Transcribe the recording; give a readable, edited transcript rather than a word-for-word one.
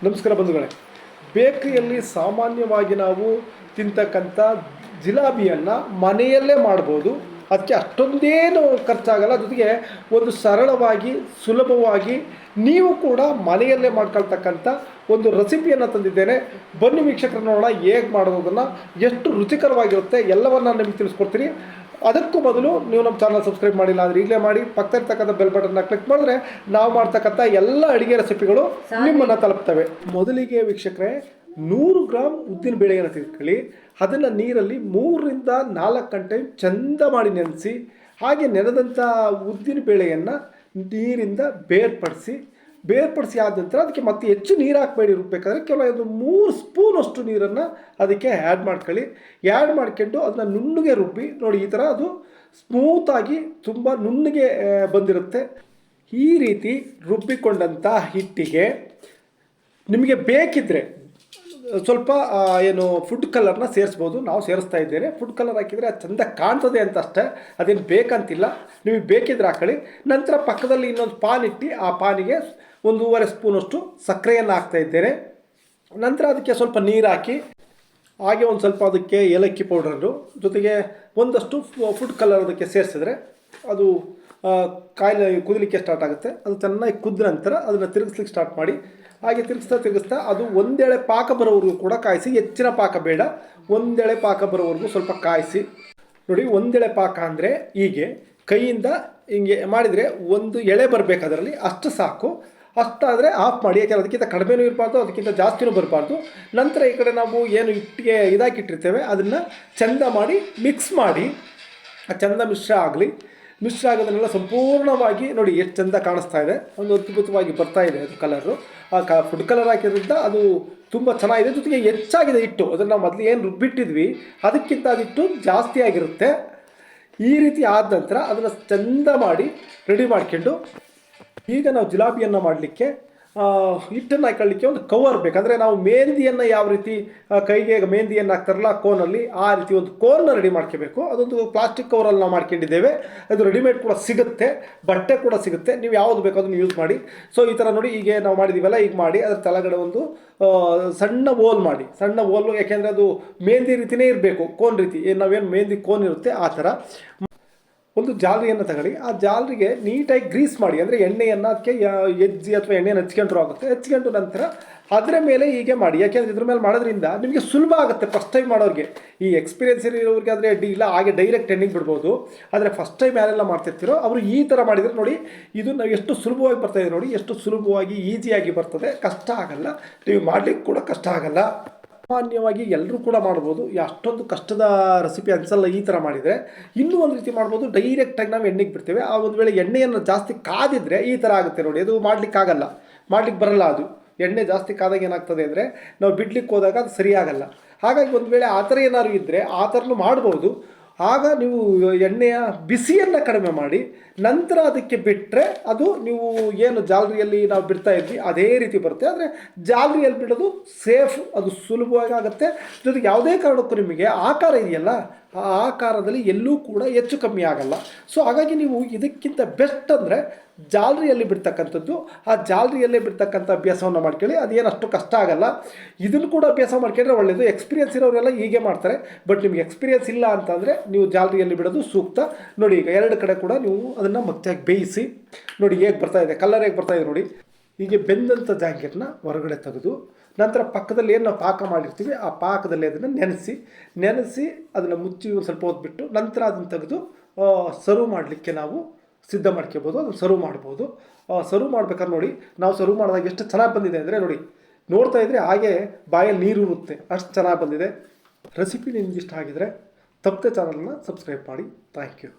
ನಮಸ್ಕಾರ ಬಂಧುಗಳೇ. ಬೇಕರಿಯಲ್ಲಿ ಸಾಮಾನ್ಯವಾಗಿ ನಾವು ತಿಂತಕ್ಕಂಥ ಜಿಲಾಬಿಯನ್ನು ಮನೆಯಲ್ಲೇ ಮಾಡ್ಬೋದು. ಅದಕ್ಕೆ ಅಷ್ಟೊಂದೇನು ಖರ್ಚಾಗಲ್ಲ. ಜೊತೆಗೆ ಒಂದು ಸರಳವಾಗಿ ಸುಲಭವಾಗಿ ನೀವು ಕೂಡ ಮನೆಯಲ್ಲೇ ಮಾಡ್ಕೊಳ್ತಕ್ಕಂಥ ಒಂದು ರೆಸಿಪಿಯನ್ನು ತಂದಿದ್ದೇನೆ. ಬನ್ನಿ ವೀಕ್ಷಕರು, ನೋಡೋಣ ಹೇಗೆ ಮಾಡೋದನ್ನು, ಎಷ್ಟು ರುಚಿಕರವಾಗಿರುತ್ತೆ ಎಲ್ಲವನ್ನು ನಿಮಗೆ ತಿಳಿಸ್ಕೊಡ್ತೀನಿ. ಅದಕ್ಕೂ ಮೊದಲು ನೀವು ನಮ್ಮ ಚಾನಲ್ ಸಬ್ಸ್ಕ್ರೈಬ್ ಮಾಡಿಲ್ಲ ಅಂದರೆ ಈಗಲೇ ಮಾಡಿ, ಪಕ್ಕದಲ್ಲಿರ್ತಕ್ಕಂಥ ಬೆಲ್ ಬಟನ್ನ ಕ್ಲಿಕ್ ಮಾಡಿದ್ರೆ ನಾವು ಮಾಡ್ತಕ್ಕಂಥ ಎಲ್ಲ ಅಡುಗೆ ರೆಸಿಪಿಗಳು ನಿಮ್ಮನ್ನು ತಲುಪ್ತವೆ. ಮೊದಲಿಗೆ ವೀಕ್ಷಕರೇ, 100 ಗ್ರಾಮ್ ಉದ್ದಿನ ಬೇಳೆಯನ್ನು ತೆಗೆದುಕೊಳ್ಳಿ. ಅದನ್ನು ನೀರಲ್ಲಿ 3 ರಿಂದ 4 ಗಂಟೆ ಚಂದ ಮಾಡಿ ನೆನೆಸಿ, ಹಾಗೆ ನೆನೆದಂಥ ಉದ್ದಿನ ಬೇಳೆಯನ್ನು ನೀರಿಂದ ಬೇರ್ಪಡಿಸಿ ಆದ ನಂತರ ಅದಕ್ಕೆ ಮತ್ತೆ ಹೆಚ್ಚು ನೀರು ಹಾಕಬೇಡಿ. ರುಬ್ಬೇಕಾದ್ರೆ ಕೆಲವೊಂದು 3 ಸ್ಪೂನಷ್ಟು ನೀರನ್ನು ಅದಕ್ಕೆ ಆ್ಯಡ್ ಮಾಡ್ಕೊಳ್ಳಿ. ಆ್ಯಡ್ ಮಾಡ್ಕೊಂಡು ಅದನ್ನು ನುಣ್ಣಗೆ ರುಬ್ಬಿ ನೋಡಿ. ಈ ಥರ ಅದು ಸ್ಮೂತಾಗಿ ತುಂಬ ನುಣ್ಣಗೆ ಬಂದಿರುತ್ತೆ. ಈ ರೀತಿ ರುಬ್ಬಿಕೊಂಡಂಥ ಹಿಟ್ಟಿಗೆ ನಿಮಗೆ ಬೇಕಿದ್ದರೆ ಸ್ವಲ್ಪ ಫುಡ್ ಕಲರ್ನ ಸೇರಿಸ್ಬೋದು. ನಾವು ಸೇರಿಸ್ತಾ ಇದ್ದೇನೆ. ಫುಡ್ ಕಲರ್ ಹಾಕಿದರೆ ಅದು ಚೆಂದ ಕಾಣ್ತದೆ ಅಂತ ಅಷ್ಟೇ, ಅದೇನು ಬೇಕಂತಿಲ್ಲ. ನಿಮಗೆ ಬೇಕಿದ್ರೆ ಹಾಕೊಳ್ಳಿ. ನಂತರ ಪಕ್ಕದಲ್ಲಿ ಇನ್ನೊಂದು ಪಾನ್ ಇಟ್ಟು ಆ ಪಾನಿಗೆ 1.5 ಸ್ಪೂನಷ್ಟು ಸಕ್ಕರೆಯನ್ನು ಹಾಕ್ತಾ ಇದ್ದೇನೆ. ನಂತರ ಅದಕ್ಕೆ ಸ್ವಲ್ಪ ನೀರು ಹಾಕಿ, ಹಾಗೆ ಒಂದು ಸ್ವಲ್ಪ ಅದಕ್ಕೆ ಏಲಕ್ಕಿ ಪೌಡರು ಜೊತೆಗೆ ಒಂದಷ್ಟು ಫುಡ್ ಕಲರ್ ಅದಕ್ಕೆ ಸೇರಿಸಿದ್ರೆ ಅದು ಕಾಯಿಲೆ ಕುದಿಲಿಕ್ಕೆ ಸ್ಟಾರ್ಟ್ ಆಗುತ್ತೆ. ಅದು ಚೆನ್ನಾಗಿ ಕುದ್ದ ನಂತರ ಅದನ್ನು ತಿರುಗಿಸ್ಲಿಕ್ಕೆ ಸ್ಟಾರ್ಟ್ ಮಾಡಿ. ಹಾಗೆ ತಿರುಗಿಸ್ತಾ ಅದು ಒಂದೆಳೆ ಪಾಕ ಬರೋವರೆಗೂ ಕೂಡ ಕಾಯಿಸಿ. ಹೆಚ್ಚಿನ ಪಾಕ ಬೇಡ, ಒಂದೆಳೆ ಪಾಕ ಬರೋವರೆಗೂ ಸ್ವಲ್ಪ ಕಾಯಿಸಿ. ನೋಡಿ, ಒಂದೆಳೆ ಪಾಕ ಅಂದರೆ ಹೀಗೆ ಕೈಯಿಂದ ಹಿಂಗೆ ಮಾಡಿದರೆ ಒಂದು ಎಳೆ ಬರಬೇಕು ಅದರಲ್ಲಿ, ಅಷ್ಟು ಸಾಕು. ಅಷ್ಟಾದರೆ ಆಫ್ ಮಾಡಿ. ಯಾಕೆಂದರೆ ಅದಕ್ಕಿಂತ ಕಡಿಮೆನೂ ಇರಬಾರ್ದು, ಅದಕ್ಕಿಂತ ಜಾಸ್ತಿನೂ ಬರಬಾರ್ದು. ನಂತರ ಈ ಕಡೆ ನಾವು ಏನು ಹಿಟ್ಟಿಗೆ ಇದಾಕಿಟ್ಟಿರ್ತೇವೆ ಅದನ್ನು ಚೆಂದ ಮಾಡಿ ಮಿಕ್ಸ್ ಮಾಡಿ. ಚೆಂದ ಮಿಶ್ರ ಆಗೋದನ್ನೆಲ್ಲ ಸಂಪೂರ್ಣವಾಗಿ ನೋಡಿ ಎಷ್ಟು ಚೆಂದ ಕಾಣಿಸ್ತಾ ಇದೆ. ಒಂದು ಅದ್ಭುತವಾಗಿ ಬರ್ತಾ ಇದೆ ಅದು ಕಲರು. ಫುಡ್ ಕಲರ್ ಹಾಕಿದ್ರಿಂದ ಅದು ತುಂಬ ಚೆನ್ನಾಗಿದೆ. ಜೊತೆಗೆ ಹೆಚ್ಚಾಗಿದೆ ಹಿಟ್ಟು. ಅದನ್ನು ನಾವು ಮೊದಲು ಏನು ರುಬ್ಬಿಟ್ಟಿದ್ವಿ ಅದಕ್ಕಿಂತ ಅದಿಟ್ಟು ಜಾಸ್ತಿ ಆಗಿರುತ್ತೆ. ಈ ರೀತಿ ಆದ ನಂತರ ಅದನ್ನು ಚೆಂದ ಮಾಡಿ ರೆಡಿ ಮಾಡ್ಕೊಂಡು, ಈಗ ನಾವು ಜಿಲಾಬಿಯನ್ನು ಮಾಡಲಿಕ್ಕೆ ಹಿಟ್ಟನ್ನು ಹಾಕೊಳ್ಳಿಕ್ಕೆ ಒಂದು ಕವರ್ ಬೇಕಂದರೆ ನಾವು ಮೆಹಂದಿಯನ್ನು ಯಾವ ರೀತಿ ಕೈಗೆ ಮೆಹಂದಿಯನ್ನು ಹಾಕ್ತಾರಲ್ಲ ಕೋನಲ್ಲಿ, ಆ ರೀತಿ ಒಂದು ಕೋನ್ನ ರೆಡಿ ಮಾಡ್ಕೋಬೇಕು. ಅದೊಂದು ಪ್ಲಾಸ್ಟಿಕ್ ಕವರಲ್ಲಿ ನಾವು ಮಾಡ್ಕೊಂಡಿದ್ದೇವೆ. ಅದು ರೆಡಿಮೇಡ್ ಕೂಡ ಸಿಗುತ್ತೆ, ಬಟ್ಟೆ ಕೂಡ ಸಿಗುತ್ತೆ. ನೀವು ಯಾವುದು ಬೇಕೋ ಅದನ್ನು ಯೂಸ್ ಮಾಡಿ. ಸೊ ಈ ಥರ ನೋಡಿ, ಈಗ ನಾವು ಮಾಡಿದ್ದೀವಲ್ಲ, ಈಗ ಮಾಡಿ ಅದರ ಕೆಳಗಡೆ ಒಂದು ಸಣ್ಣ ಓಲ್ ಮಾಡಿ. ಸಣ್ಣ ಓಲು, ಯಾಕೆಂದರೆ ಅದು ಮೆಹಂದಿ ರೀತಿಯೇ ಇರಬೇಕು, ಕೋನ್ ರೀತಿ. ನಾವೇನು ಮೆಹಂದಿ ಕೋನ್ ಇರುತ್ತೆ ಆ ಥರ. ಒಂದು ಜಾಲರಿಯನ್ನು ತಗೊಳ್ಳಿ. ಆ ಜಾಲರಿಗೆ ನೀಟಾಗಿ ಗ್ರೀಸ್ ಮಾಡಿ, ಅಂದರೆ ಎಣ್ಣೆಯನ್ನು ಅದಕ್ಕೆ ಎಜ್ಜಿ ಅಥವಾ ಎಣ್ಣೆಯನ್ನು ಹಚ್ಕೊಂಡ್ರೂ ಆಗುತ್ತೆ. ಹಚ್ಕೊಂಡು ನಂತರ ಅದರ ಮೇಲೆ ಹೀಗೆ ಮಾಡಿ. ಯಾಕೆಂದರೆ ಇದ್ರ ಮೇಲೆ ಮಾಡೋದ್ರಿಂದ ನಿಮಗೆ ಸುಲಭ ಆಗುತ್ತೆ. ಫಸ್ಟ್ ಟೈಮ್ ಮಾಡೋರಿಗೆ, ಈ ಎಕ್ಸ್ಪೀರಿಯನ್ಸ್ ಇರೋರಿಗೆ ಆದರೆ ಅಡ್ಡಿ ಇಲ್ಲ, ಹಾಗೆ ಡೈರೆಕ್ಟ್ ಎಣ್ಣೆಗೆ ಬಿಡ್ಬೋದು. ಆದರೆ ಫಸ್ಟ್ ಟೈಮ್ ಯಾರೆಲ್ಲ ಮಾಡ್ತಿರ್ತೀರೋ ಅವರು ಈ ಥರ ಮಾಡಿದರೆ ನೋಡಿ, ಇದು ನಾವು ಎಷ್ಟು ಸುಲಭವಾಗಿ ಬರ್ತಾಯಿದೆ ನೋಡಿ, ಎಷ್ಟು ಸುಲಭವಾಗಿ ಈಸಿಯಾಗಿ ಬರ್ತದೆ. ಕಷ್ಟ ಆಗಲ್ಲ, ನೀವು ಮಾಡಲಿಕ್ಕೆ ಕೂಡ ಕಷ್ಟ ಆಗಲ್ಲ. ಸಾಮಾನ್ಯವಾಗಿ ಎಲ್ಲರೂ ಕೂಡ ಮಾಡ್ಬೋದು. ಅಷ್ಟೊಂದು ಕಷ್ಟದ ರೆಸಿಪಿ ಅನಿಸಲ್ಲ ಈ ಥರ ಮಾಡಿದರೆ. ಇನ್ನೂ ಒಂದು ರೀತಿ ಮಾಡ್ಬೋದು, ಡೈರೆಕ್ಟಾಗಿ ನಾವು ಎಣ್ಣೆಗೆ ಬಿಡ್ತೇವೆ. ಆ ಒಂದು ವೇಳೆ ಎಣ್ಣೆಯನ್ನು ಜಾಸ್ತಿ ಕಾದಿದ್ರೆ ಈ ಥರ ಆಗುತ್ತೆ ನೋಡಿ. ಅದು ಮಾಡಲಿಕ್ಕೆ ಬರಲ್ಲ. ಅದು ಎಣ್ಣೆ ಜಾಸ್ತಿ ಕಾದಾಗ ಏನಾಗ್ತದೆ ಅಂದರೆ ನಾವು ಬಿಡ್ಲಿಕ್ಕೆ ಹೋದಾಗ ಅದು ಸರಿಯಾಗಲ್ಲ. ಹಾಗಾಗಿ ಒಂದು ವೇಳೆ ಆ ಥರ ಏನಾದ್ರು ಇದ್ದರೆ ಆ ಥರನೂ ಮಾಡ್ಬೋದು. ಆಗ ನೀವು ಎಣ್ಣೆಯ ಬಿಸಿಯನ್ನು ಕಡಿಮೆ ಮಾಡಿ ನಂತರ ಅದಕ್ಕೆ ಬಿಟ್ಟರೆ ಅದು ನೀವು ಏನು ಜಾಲರಿಯಲ್ಲಿ ನಾವು ಬಿಡ್ತಾ ಇದ್ವಿ ಅದೇ ರೀತಿ ಬರುತ್ತೆ. ಆದರೆ ಜಾಲರಿಯಲ್ಲಿ ಬಿಡೋದು ಸೇಫ್, ಅದು ಸುಲಭವಾಗಿ ಆಗುತ್ತೆ. ಜೊತೆಗೆ ಯಾವುದೇ ಕಾರಣಕ್ಕೂ ನಿಮಗೆ ಆಕಾರ ಇದೆಯಲ್ಲ, ಆ ಆಕಾರದಲ್ಲಿ ಎಲ್ಲೂ ಕೂಡ ಹೆಚ್ಚು ಕಮ್ಮಿ ಆಗಲ್ಲ. ಸೊ ಹಾಗಾಗಿ ನೀವು ಇದಕ್ಕಿಂತ ಬೆಸ್ಟ್ ಅಂದರೆ ಜಾಲರಿಯಲ್ಲಿ ಬಿಡ್ತಕ್ಕಂಥದ್ದು. ಆ ಜಾಲರಿಯಲ್ಲೇ ಬಿಡ್ತಕ್ಕಂಥ ಅಭ್ಯಾಸವನ್ನು ಮಾಡ್ಕೊಳ್ಳಿ. ಅದೇನು ಅಷ್ಟು ಕಷ್ಟ ಆಗಲ್ಲ. ಇದನ್ನು ಕೂಡ ಅಭ್ಯಾಸ ಮಾಡ್ಕೊಂಡ್ರೆ ಒಳ್ಳೆಯದು. ಎಕ್ಸ್ಪೀರಿಯನ್ಸ್ ಇರೋರೆಲ್ಲ ಹೀಗೆ ಮಾಡ್ತಾರೆ. ಬಟ್ ನಿಮಗೆ ಎಕ್ಸ್ಪೀರಿಯನ್ಸ್ ಇಲ್ಲ ಅಂತಂದರೆ ನೀವು ಜಾಲರಿಯಲ್ಲಿ ಬಿಡೋದು ಸೂಕ್ತ. ನೋಡಿ, ಈಗ 2 ಕಡೆ ಕೂಡ ನೀವು ಅದನ್ನು ಮತ್ತಾಗಿ ಬೇಯಿಸಿ. ನೋಡಿ ಹೇಗೆ ಬರ್ತಾಯಿದೆ, ಕಲರ್ ಹೇಗೆ ಬರ್ತಾಯಿದೆ ನೋಡಿ. ಹೀಗೆ ಬೆಂದಂಥ ಜಾಕೆಟ್ನ ಹೊರಗಡೆ ತೆಗೆದು ನಂತರ ಪಕ್ಕದಲ್ಲಿ ಏನು ನಾವು ಪಾಕ ಮಾಡಿರ್ತೀವಿ ಆ ಪಾಕದಲ್ಲಿ ಅದನ್ನು ನೆನೆಸಿ ಅದನ್ನು ಮುಚ್ಚಿ ಒಂದು ಸ್ವಲ್ಪ ಹೊತ್ತು ನಂತರ ಅದನ್ನು ತೆಗೆದು ಸರ್ವ್ ಮಾಡಲಿಕ್ಕೆ ನಾವು ಸಿದ್ಧ ಮಾಡ್ಕೋಬೋದು. ಅದನ್ನು ಸರ್ವ್ ಮಾಡ್ಬೋದು. ಸರ್ವ್ ಮಾಡ್ಬೇಕಾದ್ರೆ ನೋಡಿ, ನಾವು ಸರ್ವ್ ಮಾಡಿದಾಗ ಎಷ್ಟು ಚೆನ್ನಾಗಿ ಬಂದಿದೆ ಅಂದರೆ ನೋಡಿ, ನೋಡ್ತಾ ಇದ್ದರೆ ಹಾಗೆ ಬಾಯಲ್ಲಿ ನೀರು ಇರುತ್ತೆ, ಅಷ್ಟು ಚೆನ್ನಾಗಿ ಬಂದಿದೆ. ರೆಸಿಪಿ ನಿಮ್ಗೆ ಇಷ್ಟ ಆಗಿದರೆ ತಪ್ಪದೆ ಚಾನಲ್ನ ಸಬ್ಸ್ಕ್ರೈಬ್ ಮಾಡಿ. Thank you.